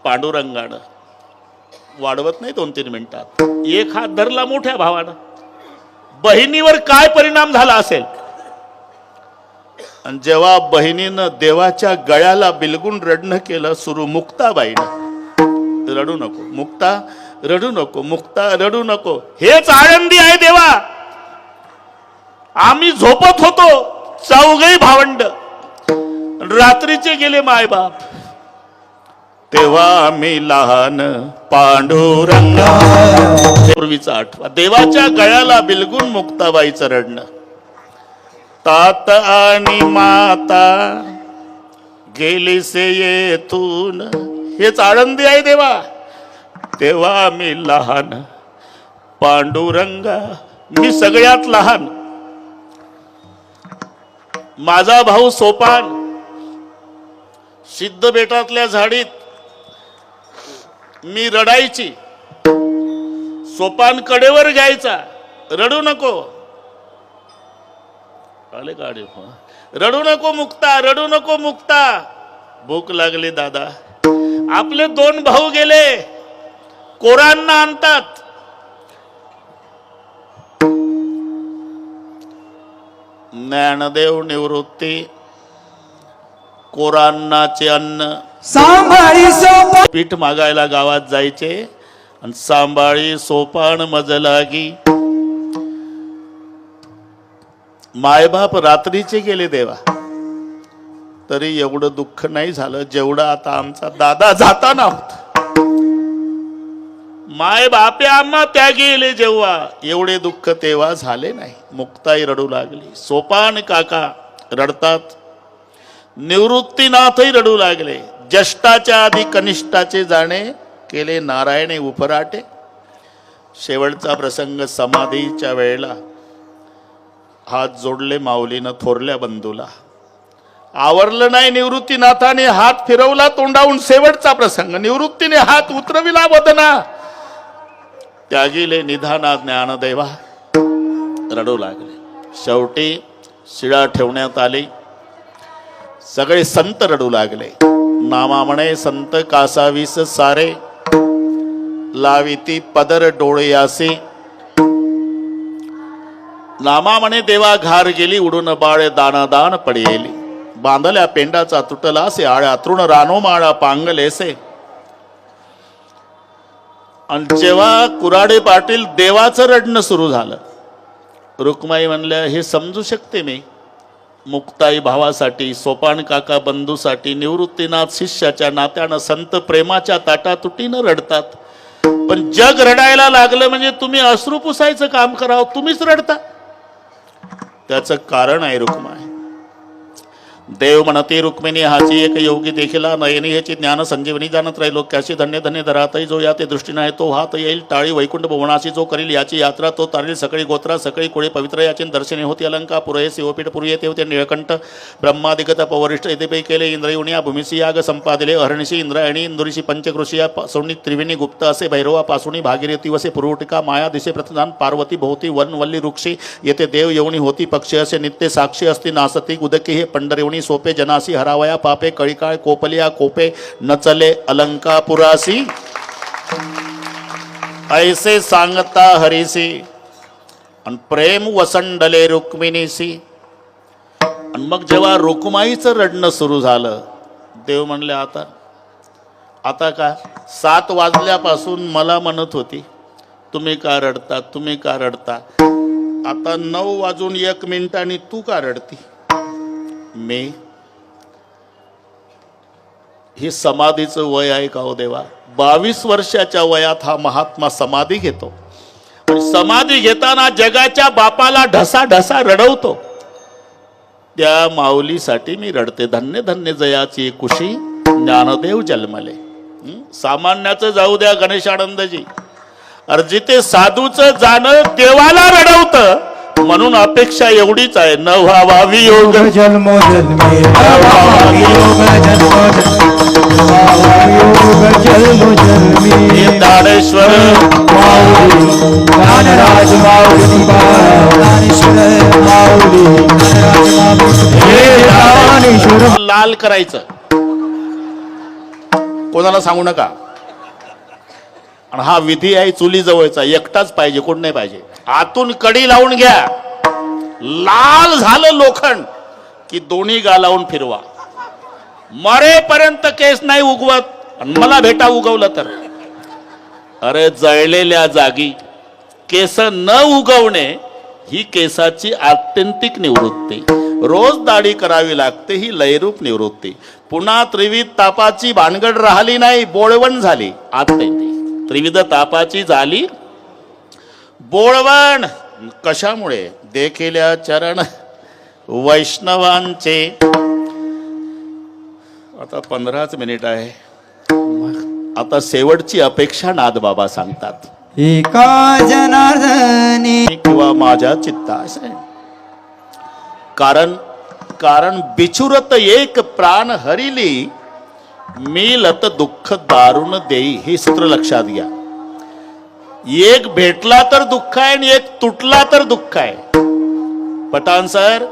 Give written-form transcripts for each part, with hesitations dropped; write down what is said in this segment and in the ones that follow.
पांडुरंगानं वाढवत नाही 2-3 मिनिटात एक हात धरला मोठ्या भावानं. बहिणीवर काय परिणाम झाला असेल. आणि जेव्हा बहिणीनं देवाच्या गळ्याला बिलगून रडणं केलं सुरू, मुक्ताबाईनं, रडू नको मुक्ता, रडू नको मुक्ता, रडू नको, हेच आनंदी आहे देवा. आम्ही झोपत होतो चौघही भावंड, रात्रीचे गेले मायबाप, तेव्हा आम्ही लहान पांडुरंगा. पूर्वीचा आठवा, देवाच्या गळ्याला बिलगून मुक्ताबाईचं रडणं. तात आणि माता गेली से येथून, हेच आनंदी आहे देवा. तेव्हा आम्ही लहान पांडुरंगा, मी सगळ्यात लहान. माझा भाऊ सोपान सिद्ध बेटातल्या झाडीत मी रडायची, सोपान कडेवर घ्यायचा, रडू नको, आले गाडी, रडू नको मुक्ता, रडू नको मुक्ता, भूक लागली दादा. आपले 2 भाऊ गेले, कोरांना आणतात. ज्ञानदेव निवृत्ती, कोरांनाचे अन्न सांभाळी सोपान, पीठ मागायला गावात जायचे आणि सांभाळी सोपान मज लागी. मायबाप रात्रीचे गेले देवा, तरी एवढं दुःख नाही झालं जेवढं आता आमचा दादा जाताना होत. माय बापे आम्हा त्या गेले जेव्हा, एवढे दुःख तेव्हा झाले नाही. मुक्ताई रडू लागली, सोपान काका रडतात, निवृत्तीनाथही रडू लागले. ज्येष्ठाच्या आधी कनिष्ठाचे जाणे केले नारायणे उपराटे. शेवटचा प्रसंग समाधीच्या वेळेला हात जोडले माऊलीनं थोरल्या बंधूला. आवरलं नाही निवृत्तीनाथाने, हात फिरवला तोंडावून. शेवटचा प्रसंग, निवृत्तीने हात उतरविला वदना, त्यागीले निधाना ज्ञानदेवा, रडू लागले. शेवटी शिळा ठेवण्यात आली. सगळे संत रडू लागले. नामा म्हणे संत कासावीस सारे, लाविती पदर डोळे यासे. नामा म्हणे देवा घार गेली, उडून बाळे दानादान पडेली. बांधल्या पेंडाचा तुटला से, आळ्या तृण रानो माळा पांगलेसे. आणि जेव्हा कुराडे पाटील देवाचं रडणं सुरू झालं, रुक्माई म्हणल्या हे समजू शकते मी, मुक्ताई भावासाठी, सोपान काका बंधूसाठी, निवृत्तीनाथ शिष्याच्या नात्यानं, संत प्रेमाच्या ताटातुटीनं रडतात. पण जग रडायला लागलं म्हणजे तुम्ही अश्रू पुसायचं काम करावं, तुम्हीच रडता. त्याचं कारण आहे रुक्माई. देव म्हणते रुक्मिणी हाची एक योगी देखिला, नयनी ह्याची ज्ञान संजीवनी जाणत राहिलो. कॅशी धन्य धन्य धरातही जो या ते दृष्टीने आहे तो हात येईल. टाळी वैकुंठ भुवनाशी जो करील याची यात्रा, तो तारील सकळी गोत्रा, सकळी कुळे पवित्र याची दर्शने होती. अलंका पुरये शिवपीठ पुरी येते होते. निळकंठ ब्रह्मादिगत पवरिष्ठ येते केले. इंद्रयुनिया भूमिशी याग संपादिले. अहर्निशी इंद्रायणी इंदुरीशी पंचकृषिया सोनी त्रिवेणी गुप्त असे. भैरवा पासुणी भागीरथी वसे. पुरुटिका माया दिसे प्रथदान पार्वती भोवती वनवल्ली वृक्षी येते. देव येवणी होती पक्षी असे. नित्य साक्षी असती नासती उदकी हे पंढरवणी सोपे. जनासी हरावया पापे कळिकाळ कोपलिया कोपे नचले अलंकापुरासी. ऐसे सांगता हरीसी आणि प्रेम वसंडले रुक्मिणीसी. आणि मग जेव्हा रुक्माईचं रडणं सुरू झालं, देव म्हणले आता का 7 वाजल्यापासून मला म्हणत होती तुम्ही का रडता, तुम्ही का रडता. आता 9 वाजून 1 मिनिटांनी तू का रडती. मी हे समाधीचं वय आहे का हो देवा. 22 वर्षाच्या वयात हा महात्मा समाधी घेतो. समाधी घेताना जगाच्या बापाला ढसा ढसा रडवतो. त्या माऊलीसाठी मी रडते. धन्य धन्य जयाची कुशी ज्ञानदेव जन्मले. सामान्याचं जाऊ द्या गणेशानंदजी, अर्जिते साधूचं जाणं देवाला रडवतं. म्हणून अपेक्षा एवढीच आहे, न व्हावा वियोग जन्मो जन्मे, दानेश्वर ज्ञानराज माऊली, लाल करायचं. कोणाला सांगू नका. आणि हा विधी आहे चुली जवळचा, एकटाच पाहिजे, कोण नाही पाहिजे. आतून कडी लावून घ्या, लाल झालं लोखंड की दोन्ही गालावून फिरवा. मरेपर्यंत केस नाही उगवत, आणि मला भेटा उगवलं तर. अरे जळलेल्या जागी केस न उगवणे ही केसाची आत्यंतिक निवृत्ती. रोज दाढी करावी लागते, ही लयरूप निवृत्ती. पुन्हा त्रिविध तापाची भानगड राहिली नाही, बोळवण झाली. आत्यंतिक त्रिविध तापाची झाली बोळवण. कशामुळे? देखिल्या चरण वैष्णवांचे. आता 15च मिनिट आहे. आता शेवटची अपेक्षा नादबाबा सांगतात. एका जनार्दनी किंवा माझ्या चित्तास आहे. कारण बिछुरत एक प्राण हरिली, मिलत दुःख दारुण देई. हे सूत्र लक्षात घ्या. एक भेटला तर दुःख आहे आणि एक तुटला तर दुःख आहे. पठाण सर,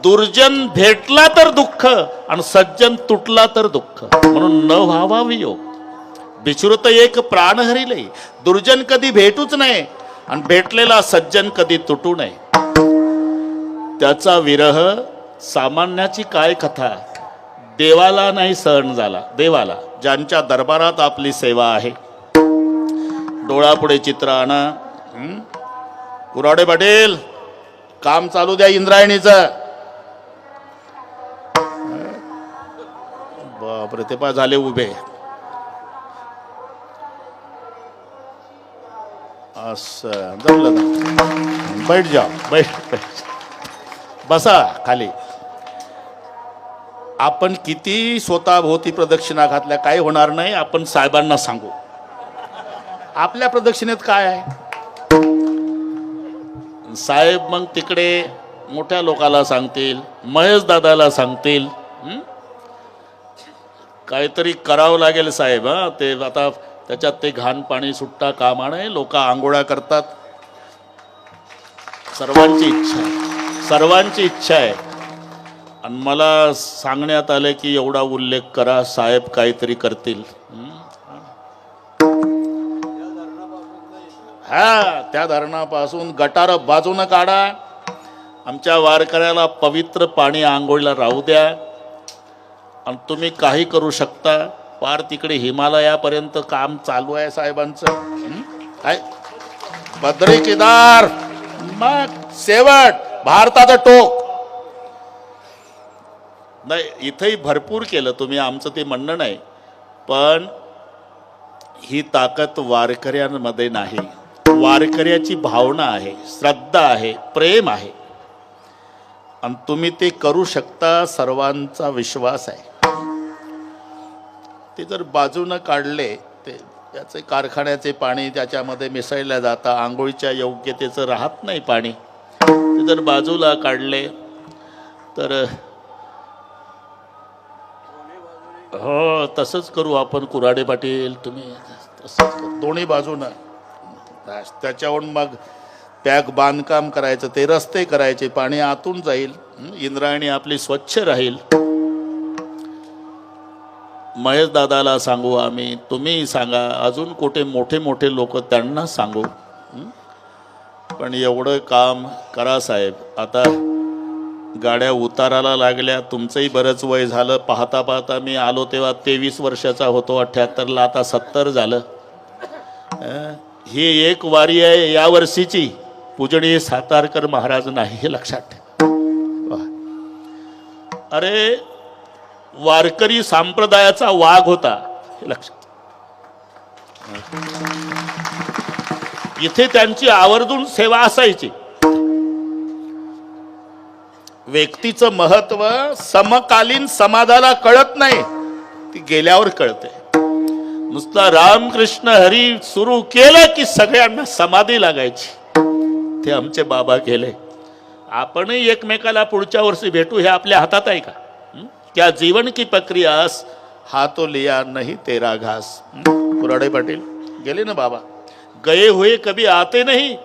दुर्जन भेटला तर दुःख आणि सज्जन तुटला तर दुःख. म्हणून न व्हावा वियोग. बिछुरत एक प्राण हरिले. दुर्जन कधी भेटूच नये आणि भेटलेला सज्जन कधी तुटू नये. त्याचा विरह सामान्याची काय कथा. देवाला नाही सहन झाला. देवाला, ज्यांच्या दरबारात आपली सेवा आहे. डोळापुढे चित्र आणा. कुराडे पाटील, काम चालू द्या इंद्रायणीचं. बापरे, ते पा झाले उभे. असं जमलं ना. बैठ जा, बैठ. बसा खाली. आपण किती स्वतःभोवती प्रदक्षिणा घातल्या काही होणार नाही. आपण साहेबांना सांगू आपल्या प्रदक्षिणेत काय आहे. साहेब मग तिकडे मोठ्या लोकाला सांगतील, महेश दादाला सांगतील. काहीतरी करावं लागेल साहेब. ते आता त्याच्यात ते घाण पाणी सुट्टा कामा नये. लोक आंघोळा करतात. सर्वांची इच्छा आहे. आणि मला सांगण्यात आलं की एवढा उल्लेख करा, साहेब काहीतरी करतील. हा, त्या धरणापासून गटार बाजूनं काढा. आमच्या वारकऱ्याला पवित्र पाणी आंघोळीला राहू द्या. आणि तुम्ही काही करू शकता. पार तिकडे हिमालयापर्यंत काम चालू आहे साहेबांचं. काय बद्री केदार, मग शेवट भारताचं टोक. नाही, इथंही भरपूर केलं तुम्ही, आमचं ते म्हणणं नाही. पण ही ताकद वारकऱ्यांमध्ये नाही. वारकऱ्याची भावना आहे, श्रद्धा आहे, प्रेम आहे. आणि तुम्ही ते करू शकता, सर्वांचा विश्वास आहे. ते जर बाजूनं काढले, ते त्याचे कारखान्याचे पाणी त्याच्यामध्ये मिसळलं जातं. आंघोळीच्या योग्यतेचं राहत नाही पाणी. ते जर बाजूला काढले तर हो, तसंच करू आपण. कुराडे पाटील, तुम्ही तसंच करू. दोन्ही बाजूनं त्याच्यावरून मग पॅक बांधकाम करायचं, ते रस्ते करायचे, पाणी आतून जाईल. इंद्रायणी आपली स्वच्छ राहील. महेश दादाला सांगू आम्ही, तुम्ही सांगा, अजून कुठे मोठे मोठे लोक त्यांना सांगू. पण एवढं काम करा साहेब. आता गाड्या उताराला लागल्या. तुमचंही बरंच वय झालं. पाहता पाहता मी आलो तेव्हा 23 वर्षाचा होतो. 78ला आता 70 झालं. ही एक वारी आहे या वर्षीची. पूजनीय सातारकर महाराज नाही, हे लक्षात ठेवा. अरे वारकरी संप्रदायाचा वाघ होता, हे लक्षात. इथे त्यांची आवर्जून सेवा असायची. व्यक्तीचं महत्व समकालीन समाजाला कळत नाही, ती गेल्यावर कळते. नुसता रामकृष्ण हरी सुरू केलं की सगळ्यांना समाधी लागायची. ते आमचे बाबा गेले. आपणही एकमेकाला पुढच्या वर्षी भेटू, हे आपल्या हातात आहे का? क्या जीवन की प्रक्रियास हाथों लिया नहीं तेरा घास. कुराडे पाटील गेले ना बाबा. गए हुए कभी आते नहीं,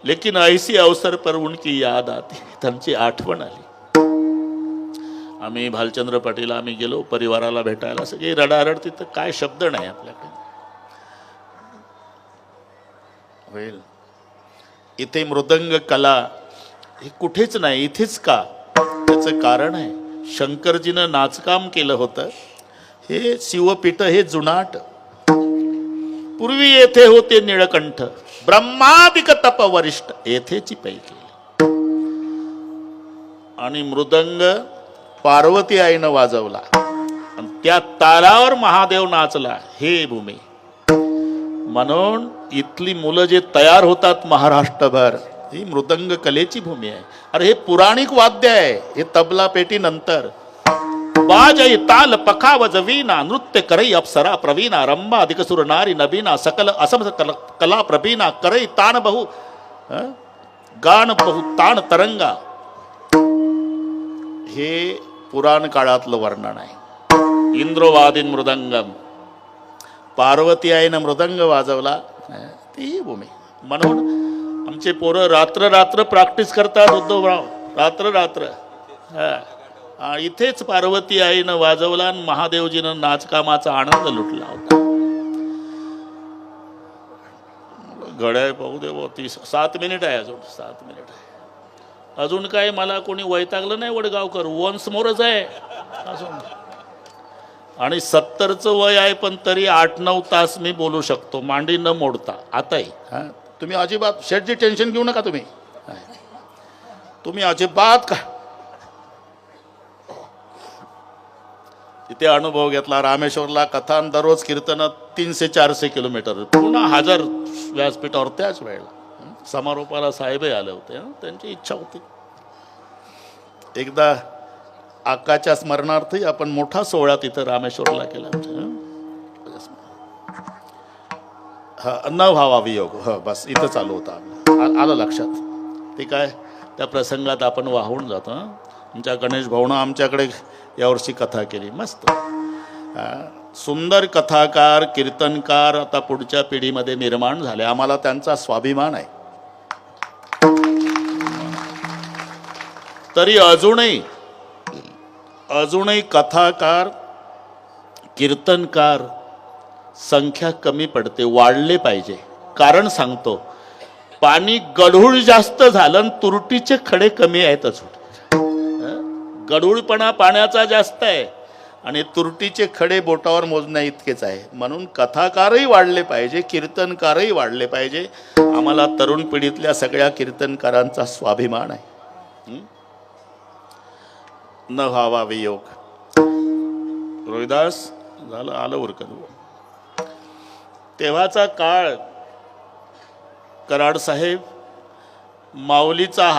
लेकिन ऐसी अवसर पर उनकी याद आती. त्यांची आठवण आली. आम्ही भालचंद्र पाटील आम्ही गेलो परिवाराला भेटायला, सगळी रडारड, तिथं काय शब्द नाही आपल्याकडे. होईल इथे मृदंग कला हे कुठेच नाही, इथेच का? त्याचं कारण आहे, शंकरजीनं नाचकाम केलं होतं. हे शिवपीठ हे जुनाट. पूर्वी येथे होते निळकंठ, ब्रह्मादिक तप वरिष्ठ येथेची पैकी. आणि मृदंग पार्वती आईनं वाजवला आणि त्या तालावर महादेव नाचला. हे भूमी म्हणून इथली मुलं जे तयार होतात महाराष्ट्रभर, ही मृदंग कलेची भूमी आहे. अरे हे पुराणिक वाद्य आहे, हे तबला पेटी नंतर. बाजई ताल पखावज वीणा नृत्य करई अप्सरा प्रवीणा रंभा अधिक सुर नारी नबीना सकल असम कला प्रवीणा करई तान बहु गान बहु तान तरंगा. हे पुराण काळातलं वर्णन आहे. इंद्रवादीन मृदंगम, पार्वती आईनं मृदंग वाजवला, ती भूमी. म्हणून आमचे पोरं रात्र रात्र प्रॅक्टिस करतात उद्धवराव, रात्र रात्र. इथेच पार्वती आईनं वाजवला आणि महादेवजीनं नाचकामाचा आनंद लुटला होता. घड्याळ पाहू दे, 7 मिनिट आहे अजून, 7 मिनिट आहे अजून. काय मला कोणी वैतागलं नाही वडगावकर, वन्स मोरच आहे अजून. आणि 70चं वय आहे, पण तरी 8-9 तास मी बोलू शकतो मांडी न मोडता आताही. तुम्ही अजिबात शेटची टेन्शन घेऊ नका. तुम्ही अजिबात का तिथे अनुभव घेतला. रामेश्वरला कथा दररोज कीर्तन 300-400 किलोमीटर, पुन्हा 1000 व्यासपीठावर त्याच वेळेला. समारोपाला साहेबही आले होते, त्यांची इच्छा होती. एकदा आकाच्या स्मरणार्थी आपण मोठा सोहळा तिथं रामेश्वरला केला. न व्हावा वियोग, बस इथं चालू होता. आलं लक्षात. ते काय त्या प्रसंगात आपण वाहून जातो. आमच्या गणेश भाऊनं आमच्याकडे यावर्षी कथा केली, मस्त सुंदर कथाकार कीर्तनकार आता पुढच्या पिढीमध्ये निर्माण झाले. आम्हाला त्यांचा स्वाभिमान आहे. तरी अजूनही कथाकार कीर्तनकार संख्या कमी पडते, वाढले पाहिजे. कारण सांगतो, पाणी गढूळ जास्त झालं आणि तुरटीचे खडे कमी आहेत. अजून गढूळपणा पाण्याचा जास्त आहे आणि तुरटीचे खडे बोटावर मोजण्या इतकेच आहे. म्हणून कथाकारही वाढले पाहिजे, कीर्तनकारही वाढले पाहिजे. आम्हाला तरुण पिढीतल्या सगळ्या कीर्तनकारांचा स्वाभिमान आहे. न व्हावा वियोग. रोहिदास झालं, आलं उरकत. तेव्हाचा काळ, कराड साहेब माऊलीचा